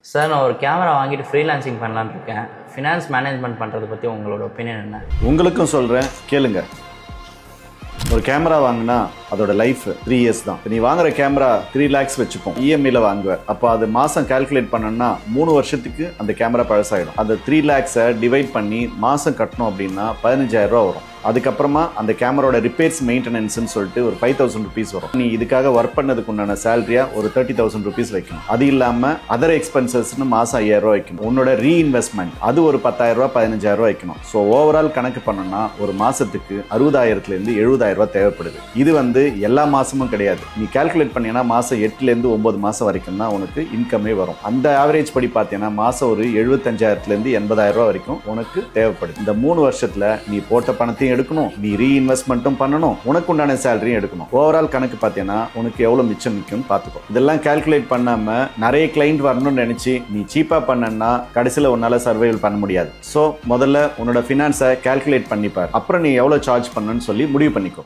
Sir நான் ஒரு camera வாங்கிட்டு ஃப்ரீலான்சிங் பண்ணலான்னு இருக்கேன். ஃபினான்ஸ் மேனேஜ்மெண்ட் பண்ணுறதை பற்றி உங்களோட ஒப்பீனியன் என்ன? உங்களுக்கும் சொல்கிறேன் கேளுங்க. ஒரு கேமரா வாங்கினா அதோட லைஃப் 3 இயர்ஸ் தான். நீ வாங்குற கேமரா 3 lakhs வச்சுப்போம், இஎம்ஐல வாங்குவேன். அப்போ அது மாதம் கால்குலேட் பண்ணோம்னா 3 வருஷத்துக்கு அந்த கேமரா பழசாயிடும். அந்த 3 lakhs டிவைட் பண்ணி மாதம் கட்டணும் அப்படின்னா 15,000 ரூபா வரும். அதுக்கப்புறமா அந்த கேமராவோட ரிப்பேர்ஸ் மெயின்டெனன்ஸ்னு சொல்லிட்டு ஒரு 5,000 rupees வரும். நீ இதுக்காக ஒர்க் பண்ணதுக்கு உண்டான சேலரியா ஒரு 30,000 rupees வைக்கணும். அது இல்லாமல் அதர் எக்ஸ்பென்சஸ்னு மாதம் 5,000 ரூபா வைக்கணும். உன்னோட ரீஇன்வெஸ்ட்மெண்ட் அது ஒரு 10,000 ரூபா 15,000 ரூபா வைக்கணும். ஸோ ஓவரால் கணக்கு பண்ணோம்னா ஒரு மாதத்துக்கு 60,000 70,000 ரூபா தேவைப்படுது. இது எல்லா மாசமும் கிடையாது. நீ கால்குலேட் பண்ணீங்கன்னா மாசம் 8 to 9 மாசம் வரைக்கும் தான் உனக்கு இன்கமே வரும். அந்த ஆவரேஜ் படி பார்த்தீங்கன்னா மாசம் ஒரு 75,000 80,000 ரூபா வரைக்கும் உனக்கு தேவைப்படுது. இந்த 3 வருஷத்துல நீ போட்ட பணத்தையும் எடுக்கணும், நீ ரீஇன்வெஸ்ட்மெண்ட்டும் பண்ணணும், உனக்கு உண்டான சேலரியும் எடுக்கணும். ஓவரால் கணக்கு பார்த்தீங்கன்னா உனக்கு எவ்வளவு மிச்சம் நிற்கும் பார்த்துக்கோ. இதெல்லாம் கால்குலேட் பண்ணாம நிறைய கிளைண்ட் வரணும்னு நினைச்சு நீ சீப்பா பண்ணனா கடைசியில் உன்னால சர்வைவல் பண்ண முடியாது. ஸோ முதல்ல உன்னோட ஃபினான்ஸை கால்குலேட் பண்ணிப்பார், அப்புறம் நீ எவ்வளவு சார்ஜ் பண்ணணும்னு சொல்லி முடிவு பண்ணிக்கோ.